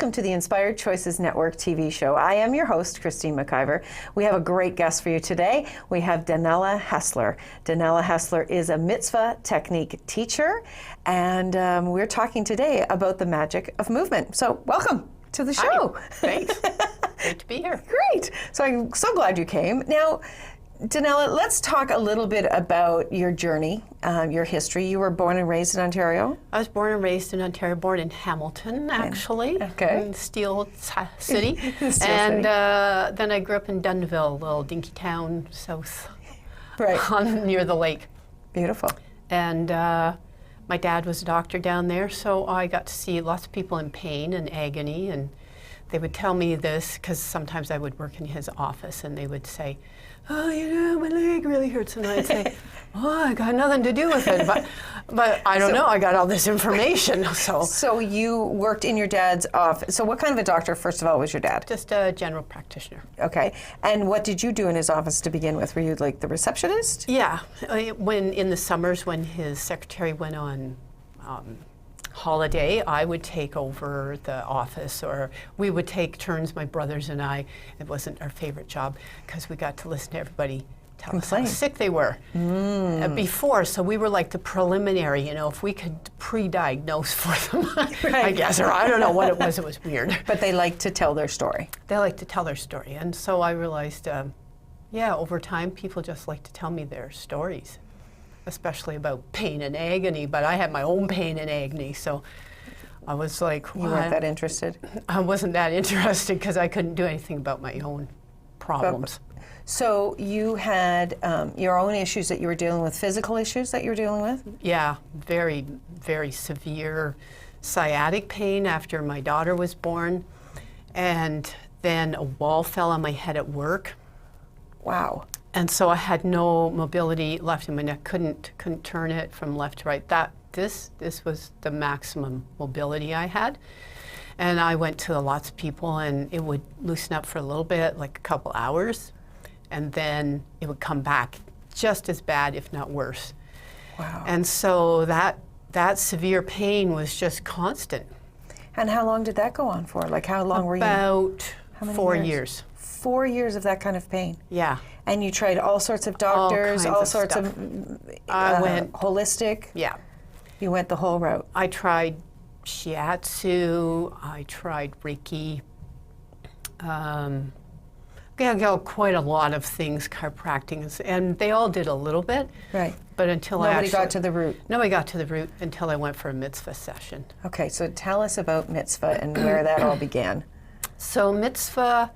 welcome to the Inspired Choices Network TV show. I am your host, Christine McIver. We have a great guest for you today. We have Danella Hesler. Danella Hesler is a Mitzvah Technique Teacher, and we're talking today about the magic of movement. So welcome to the show. Hi. Thanks. Great to be here. Great. So I'm so glad you came. Now, Danella, let's talk a little bit about your journey, your history. You were born and raised in Ontario? I was born and raised in Ontario, born in Hamilton, actually, in Steel City. Then I grew up in Dunville, a little dinky town south, near the lake. Beautiful. And my dad was a doctor down there, so I got to see lots of people in pain and agony, and they would tell me this, because sometimes I would work in his office, and they would say, "Oh, you know, my leg really hurts," and I'd say, "Oh, I got nothing to do with it," but I don't know, I got all this information, so. So you worked in your dad's office. So what kind of a doctor, first of all, was your dad? Just a general practitioner. Okay, and what did you do in his office to begin with? Were you like the receptionist? Yeah, when in the summers when his secretary went on holiday, I would take over the office, or we would take turns, my brothers and I. It wasn't our favorite job because we got to listen to everybody tell us how sick they were before, so we were like the preliminary, you know, if we could pre-diagnose for them, I guess, or I don't know what it was weird. But they like to tell their story. They like to tell their story, and so I realized, yeah, over time, people just like to tell me their stories, especially about pain and agony, but I had my own pain and agony, so I was like, you weren't that interested? I wasn't that interested because I couldn't do anything about my own problems. So you had your own issues that you were dealing with, physical issues that you were dealing with? Yeah, very, very severe sciatic pain after my daughter was born, and then a wall fell on my head at work. Wow. And so I had no mobility left in my neck, couldn't turn it from left to right. This was the maximum mobility I had. And I went to lots of people, and it would loosen up for a little bit, like a couple hours, and then it would come back just as bad, if not worse. Wow. And so that severe pain was just constant. And how long did that go on for? Like how long were you? About 4 years. 4 years of that kind of pain? Yeah. And you tried all sorts of doctors, all sorts of I went holistic? Yeah. You went the whole route? I tried shiatsu, I tried Reiki, quite a lot of things, chiropractic, and they all did a little bit. Right. But until Nobody got to the root. Nobody got to the root until I went for a mitzvah session. Okay, so tell us about mitzvah and where that all began. So mitzvah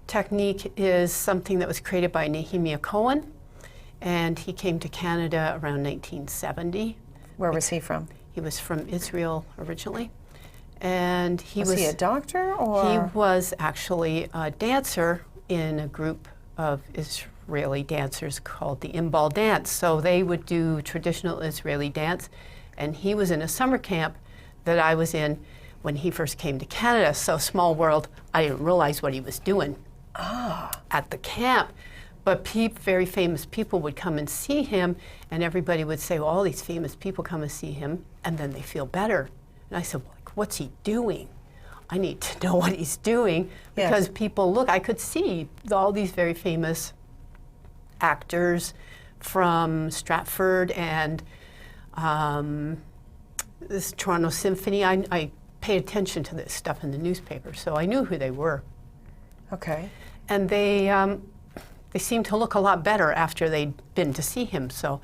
technique is something that was created by Nehemiah Cohen, and he came to Canada around 1970. Where was he from? He was from Israel originally, and was he a doctor, or? He was actually a dancer in a group of Israeli dancers called the Imbal Dance. So they would do traditional Israeli dance, and he was in a summer camp that I was in when he first came to Canada. So small world, I didn't realize what he was doing at the camp. But very famous people would come and see him, and everybody would say, well, all these famous people come and see him, and then they feel better. And I said, well, like, what's he doing? I need to know what he's doing, because people look, I could see all these very famous actors from Stratford and this Toronto Symphony. I paid attention to this stuff in the newspaper, so I knew who they were. Okay. And they seemed to look a lot better after they'd been to see him. So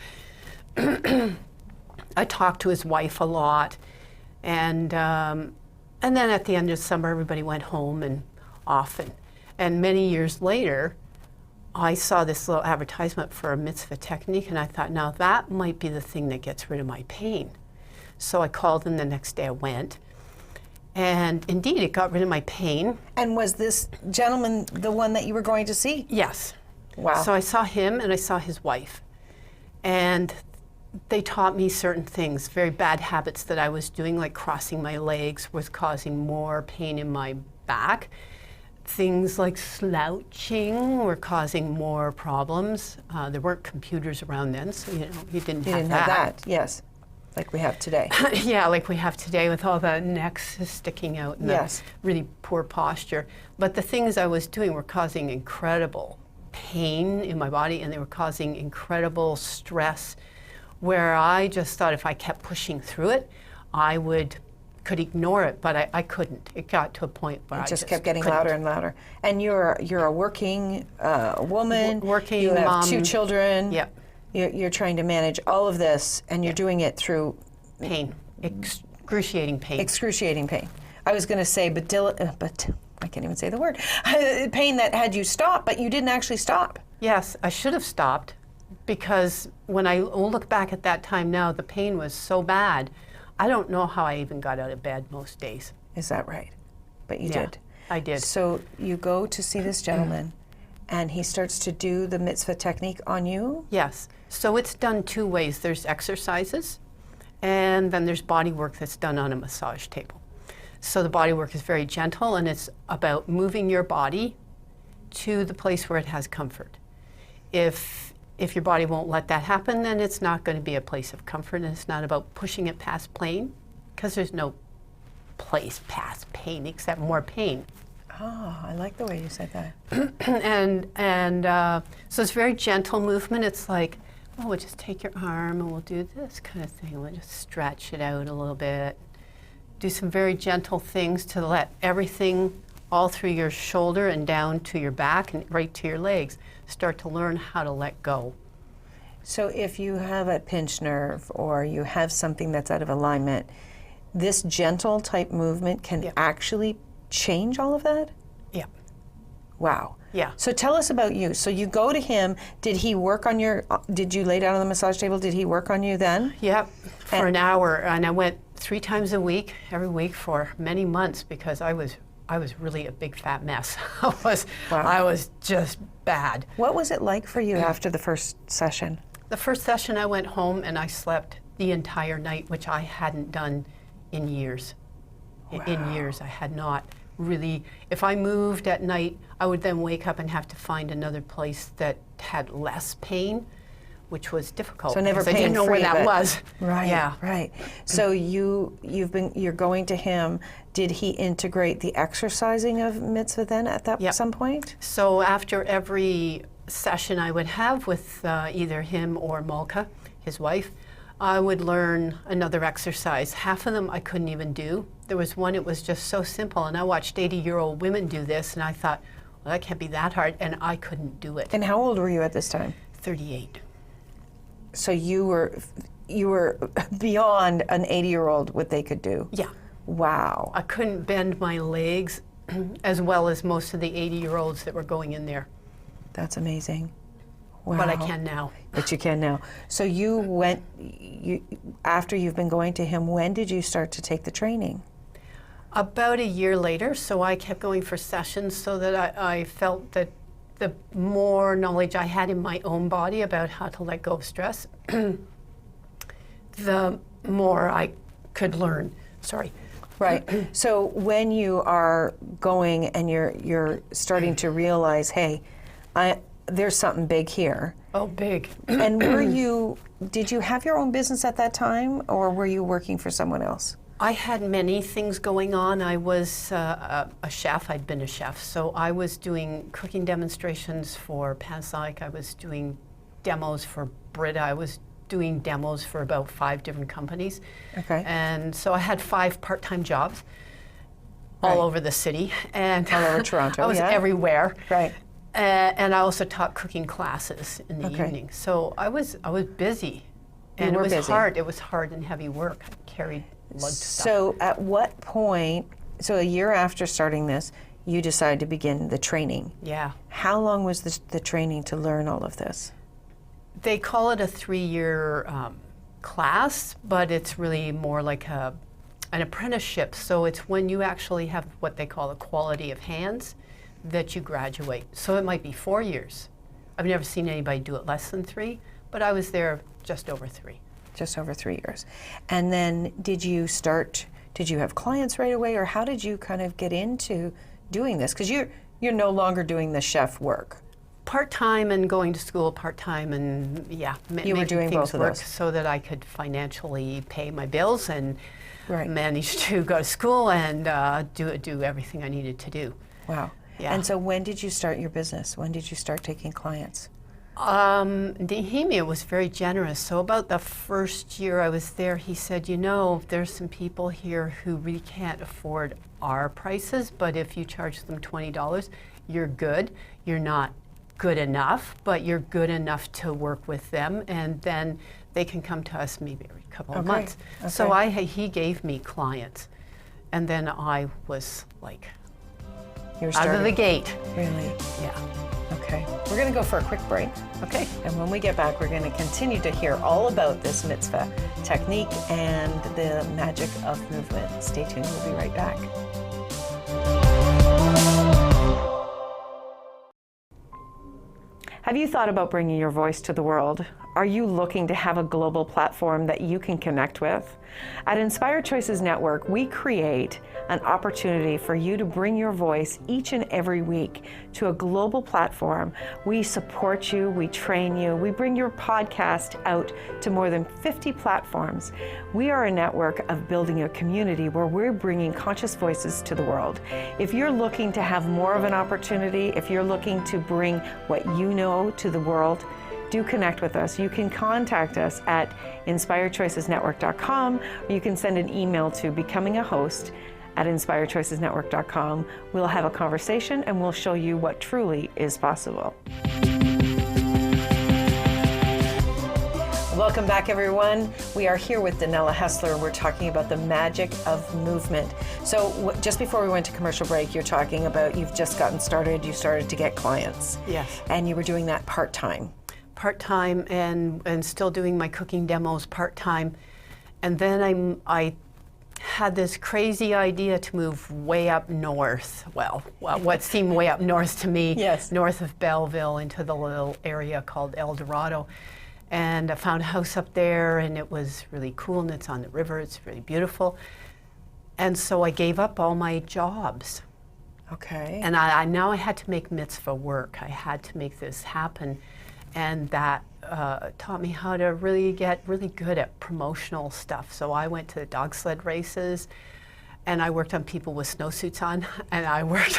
I talked to his wife a lot, and then at the end of summer, everybody went home and off. And many years later, I saw this little advertisement for a mitzvah technique, and I thought, now that might be the thing that gets rid of my pain. So I called them the next day. I went. And indeed, it got rid of my pain. And was this gentleman the one that you were going to see? Yes. Wow. So I saw him and I saw his wife. And they taught me certain things, very bad habits that I was doing, like crossing my legs was causing more pain in my back. Things like slouching were causing more problems. There weren't computers around then, so you didn't have that. Yes. like we have today. Yeah, like we have today with all the necks sticking out and Yes. the really poor posture. But the things I was doing were causing incredible pain in my body, and they were causing incredible stress, where I just thought if I kept pushing through it, I could ignore it, but I couldn't. It got to a point where I Just kept getting couldn't. louder and louder. And you're a working woman. Working You have mom. 2 children. Yep. You're trying to manage all of this, and you're doing it through Pain, excruciating pain. excruciating pain. I was going to say, but I can't even say the word. Pain that had you stop, but you didn't actually stop. Yes, I should have stopped, because when I look back at that time now, the pain was so bad. I don't know how I even got out of bed most days. Is that right? But you Yeah, did. I did. So you go to see this gentleman, and he starts to do the mitzvah technique on you. Yes. So it's done 2 ways. There's exercises, and then there's body work that's done on a massage table. So the body work is very gentle, and it's about moving your body to the place where it has comfort. If your body won't let that happen, then it's not going to be a place of comfort, and it's not about pushing it past pain, because there's no place past pain except more pain. Oh, I like the way you said that. So it's very gentle movement. It's like, oh, we'll just take your arm and we'll do this kind of thing. We'll just stretch it out a little bit. Do some very gentle things to let everything all through your shoulder and down to your back and right to your legs start to learn how to let go. So if you have a pinched nerve or you have something that's out of alignment, this gentle type movement can Yeah. actually change all of that? Yeah. Wow. Yeah. So tell us about you. So you go to him. Did he work on did you lay down on the massage table? Did he work on you then? Yep, for an hour. And I went 3 times a week, every week for many months, because I was really a big fat mess. I was just bad. What was it like for you after the first session? The first session I went home and I slept the entire night, which I hadn't done in years. In years, I had not really. If I moved at night, I would then wake up and have to find another place that had less pain, which was difficult. So never because I didn't know where pain-free, that but- was. Right. Yeah. Right. So you're going to him. Did he integrate the exercising of mitzvah then at that Yep. some point? So after every session I would have with either him or Malka, his wife, I would learn another exercise. Half of them I couldn't even do. There was one, it was just so simple, and I watched 80-year-old women do this, and I thought, well, that can't be that hard, and I couldn't do it. And how old were you at this time? 38. So you were beyond an 80-year-old what they could do. Yeah. Wow. I couldn't bend my legs as well as most of the 80-year-olds that were going in there, That's amazing. Wow. but I can now. But you can now. So after you've been going to him, when did you start to take the training? About a year later, so I kept going for sessions so that I felt that the more knowledge I had in my own body about how to let go of stress, the more I could learn. Sorry. Right. So when you are going and you're starting to realize, hey, there's something big here. Oh, big. And did you have your own business at that time, or were you working for someone else? I had many things going on. I was a chef. I'd been a chef. So I was doing cooking demonstrations for Panasonic. I was doing demos for Brita. I was doing demos for about 5 different companies. Okay. And so I had 5 part-time jobs all over the city. And All over Toronto, I was yeah. everywhere. Right. And I also taught cooking classes in the Okay. evening. So I was busy. You And were it was busy. hard. It was hard and heavy work. I carried lugged stuff. So at what point, so a year after starting this, you decided to begin the training. Yeah. How long was the training to learn all of this? They call it a 3-year class, but it's really more like an apprenticeship. So it's when you actually have what they call a quality of hands that you graduate. So it might be 4 years. I've never seen anybody do it less than 3, but I was there just over 3. Just over 3 years. And then did you have clients right away, or how did you kind of get into doing this? Because you're no longer doing the chef work. part-time and going to school part-time, and yeah, You were doing things both of work those. so that I could financially pay my bills and Right. manage to go to school and do everything I needed to do. Wow. Yeah. And so when did you start your business? When did you start taking clients? Nehemia was very generous. So about the first year I was there, he said, you know, there's some people here who really can't afford our prices, but if you charge them $20, you're good. You're not good enough, but you're good enough to work with them, and then they can come to us maybe every couple of months. Okay. So he gave me clients, and then I was like You were out starting. of the gate. Really? Yeah. Okay. We're going to go for a quick break. Okay. And when we get back, we're going to continue to hear all about this mitzvah technique and the magic of movement. Stay tuned. We'll be right back. Have you thought about bringing your voice to the world? Are you looking to have a global platform that you can connect with? At Inspired Choices Network, we create an opportunity for you to bring your voice each and every week to a global platform. We support you, we train you, we bring your podcast out to more than 50 platforms. We are a network of building a community where we're bringing conscious voices to the world. If you're looking to have more of an opportunity, if you're looking to bring what you know to the world, do connect with us. You can contact us at inspiredchoicesnetwork.com, or you can send an email to becomingahost@inspiredchoicesnetwork.com. We'll have a conversation and we'll show you what truly is possible. Welcome back, everyone. We are here with Danella Hesler. We're talking about the magic of movement. So just before we went to commercial break, you're talking about you've just gotten started, you started to get clients. Yes. And you were doing that part-time. Part-time and still doing my cooking demos part-time. And then I had this crazy idea to move way up north. Well, what seemed way up north to me, Yes. north of Belleville into the little area called El Dorado. And I found a house up there, and it was really cool, and it's on the river. It's really beautiful. And so I gave up all my jobs. Okay. And now I had to make mitzvah work. I had to make this happen. And that taught me how to really get really good at promotional stuff. So I went to dog sled races, and I worked on people with snowsuits on. And I went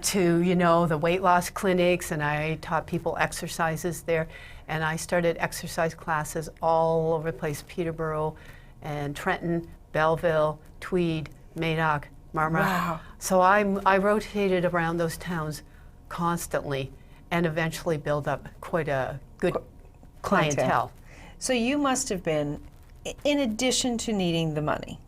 to, the weight loss clinics, and I taught people exercises there. And I started exercise classes all over the place, Peterborough and Trenton, Belleville, Tweed, Madoc, Marmara. Wow. So I rotated around those towns constantly, and eventually build up quite a good clientele. So you must have been, in addition to needing the money,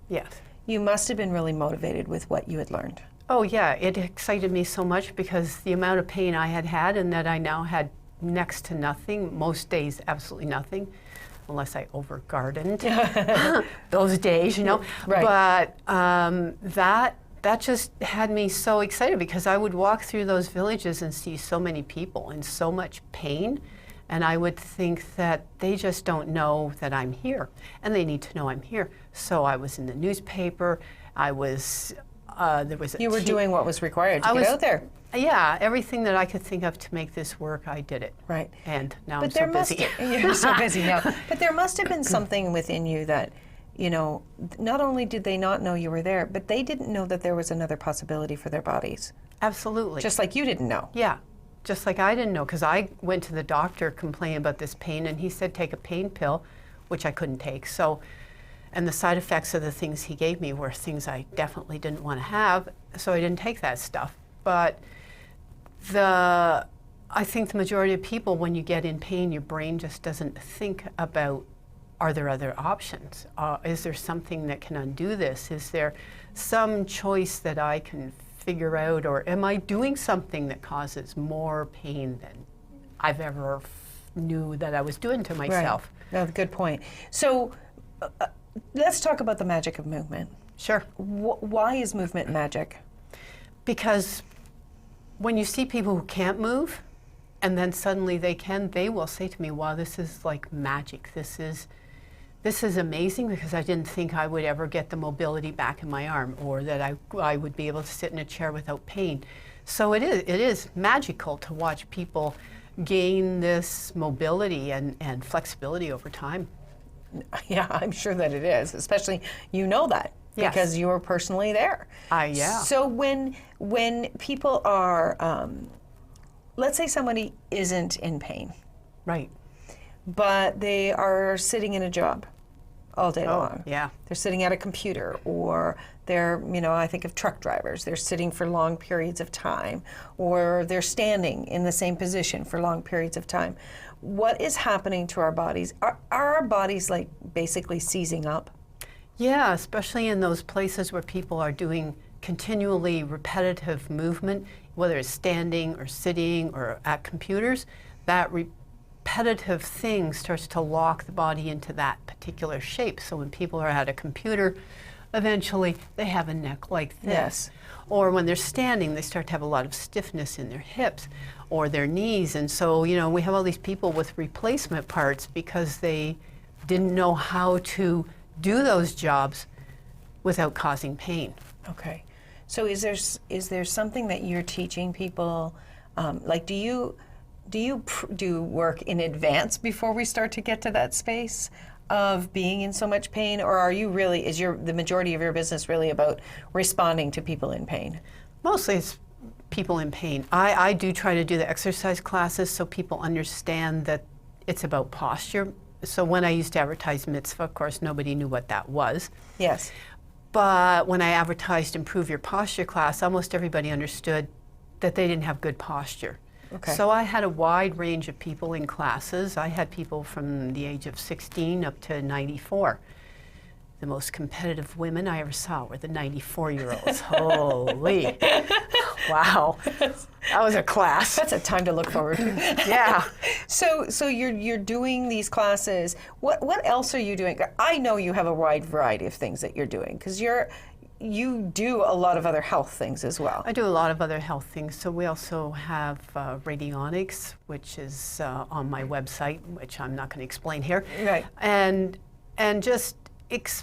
Yes. you must have been really motivated with what you had learned. Oh yeah, it excited me so much because the amount of pain I had and that I now had next to nothing, most days absolutely nothing, unless I over gardened those days, Right. But that just had me so excited because I would walk through those villages and see so many people in so much pain, and I would think that they just don't know that I'm here, and they need to know I'm here. So I was in the newspaper. I was there was a You were doing what was required to get out there. Yeah, everything that I could think of to make this work, I did it. Right. And now But I'm there so busy. You're so busy now. But there must have been something within you that, not only did they not know you were there, but they didn't know that there was another possibility for their bodies. Absolutely. Just like you didn't know. Yeah, just like I didn't know, because I went to the doctor complaining about this pain, and he said take a pain pill, which I couldn't take. So, and the side effects of the things he gave me were things I definitely didn't want to have, so I didn't take that stuff. But I think the majority of people, when you get in pain, your brain just doesn't think about, are there other options? Is there something that can undo this? Is there some choice that I can figure out, or am I doing something that causes more pain than I've ever knew that I was doing to myself? Right. No, good point. So let's talk about the magic of movement. Sure. Why is movement magic? Because when you see people who can't move, and then suddenly they can, they will say to me, wow, this is like magic. This is amazing, because I didn't think I would ever get the mobility back in my arm, or that I would be able to sit in a chair without pain. So it is magical to watch people gain this mobility and flexibility over time. Yeah, I'm sure that it is, especially you know that Yes. because you were personally there. Yeah. So when people are, let's say somebody isn't in pain, Right. but they are sitting in a job all day long. Yeah. They're sitting at a computer, or they're, I think of truck drivers, they're sitting for long periods of time, or they're standing in the same position for long periods of time. What is happening to our bodies? Are our bodies like basically seizing up? Yeah, especially in those places where people are doing continually repetitive movement, whether it's standing or sitting or at computers, that repetitive thing starts to lock the body into that particular shape. So when people are at a computer, eventually they have a neck like this. Yes. Or when they're standing, they start to have a lot of stiffness in their hips or their knees. And so, we have all these people with replacement parts because they didn't know how to do those jobs without causing pain. Okay. So is there something that you're teaching people? Like, do you do work in advance before we start to get to that space of being in so much pain, or are you really, the majority of your business really about responding to people in pain? Mostly it's people in pain. I do try to do the exercise classes so people understand that it's about posture. So when I used to advertise Mitzvah, of course, nobody knew what that was. Yes. But when I advertised Improve Your Posture class, almost everybody understood that they didn't have good posture. Okay. So I had a wide range of people in classes. I had people from the age of 16 up to 94. The most competitive women I ever saw were the 94-year-olds. Holy, wow, that was a class. That's a time to look forward to. Yeah. So you're doing these classes. What else are you doing? I know you have a wide variety of things that you're doing because you do a lot of other health things as well. I do a lot of other health things. So we also have radionics, which is on my website, which I'm not going to explain here. Right. And just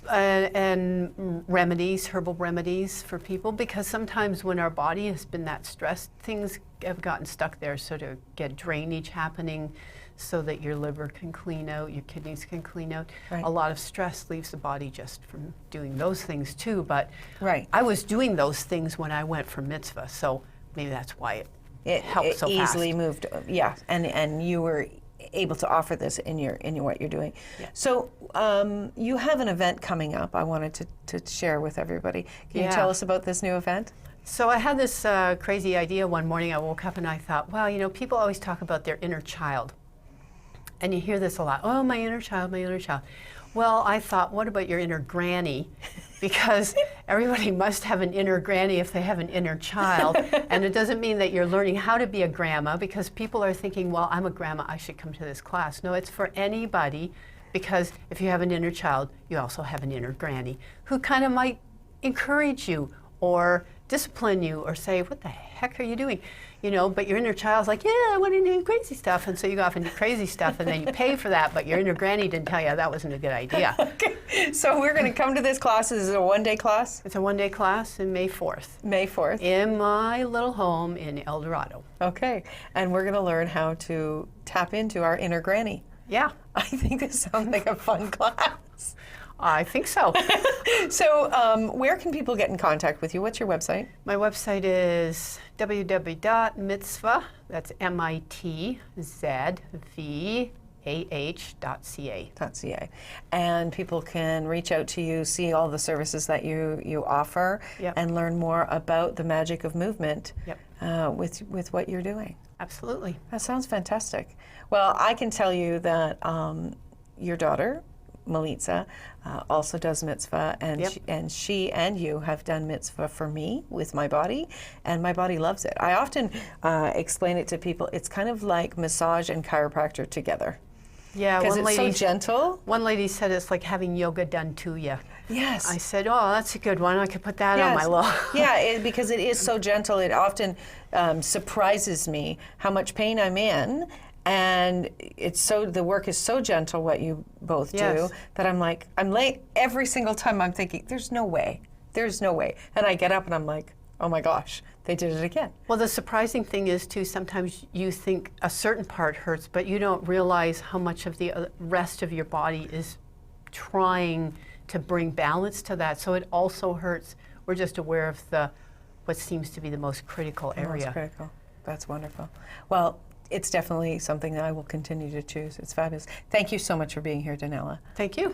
and remedies, herbal remedies for people, because sometimes when our body has been that stressed, things have gotten stuck there. So to get drainage happening so that your liver can clean out, your kidneys can clean out. Right. A lot of stress leaves the body just from doing those things too. But Right. I was doing those things when I went for mitzvah, so maybe that's why it helped so easily fast. moved. Yeah, and you were able to offer this in your what you're doing. Yeah. So you have an event coming up. I wanted to share with everybody. Can you Yeah. tell us about this new event? So I had this crazy idea one morning. I woke up and I thought, wow, people always talk about their inner child. And you hear this a lot. Oh, my inner child, my inner child. Well, I thought, what about your inner granny? Because everybody must have an inner granny if they have an inner child. And it doesn't mean that you're learning how to be a grandma, because people are thinking, well, I'm a grandma, I should come to this class. No, it's for anybody, because if you have an inner child, you also have an inner granny who kind of might encourage you or discipline you or say, what the heck are you doing? But your inner child's like, yeah, I want to do crazy stuff. And so you go off and do crazy stuff, and then you pay for that, but your inner granny didn't tell you that wasn't a good idea. Okay. So we're going to come to this class. Is it a one-day class? It's a one-day class in May 4th. May 4th. In my little home in El Dorado. Okay. And we're going to learn how to tap into our inner granny. Yeah, I think this sounds like a fun class. I think so. So where can people get in contact with you? What's your website? My website is www.mitzvah, that's mitzvah.ca. And people can reach out to you, see all the services that you offer, Yep. and learn more about the magic of movement Yep. With what you're doing. Absolutely. That sounds fantastic. Well, I can tell you that your daughter, Melitza, also does mitzvah, and Yep. she and you have done mitzvah for me with my body, and my body loves it. I often explain it to people. It's kind of like massage and chiropractor together. Yeah, Because it's so gentle. One lady said it's like having yoga done to you. Yes. I said, oh, that's a good one. I could put that on my log. Yeah, because it is so gentle. It often surprises me how much pain I'm in, and the work is so gentle what you both Yes. do that I'm late every single time. I'm thinking, there's no way, and I get up and I'm like, oh my gosh, they did it again. Well, the surprising thing is, too, sometimes you think a certain part hurts, but you don't realize how much of the rest of your body is trying to bring balance to that. So it also hurts. We're just aware of what seems to be the most critical area. Most critical. That's wonderful. Well, it's definitely something that I will continue to choose. It's fabulous. Thank you so much for being here, Danella. Thank you.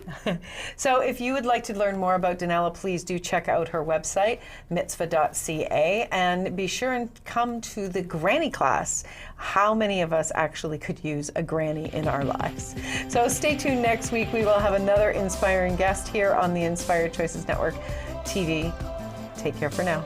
So if you would like to learn more about Danella, please do check out her website, mitzvah.ca, and be sure and come to the granny class. How many of us actually could use a granny in our lives? So stay tuned next week. We will have another inspiring guest here on the Inspired Choices Network TV. Take care for now.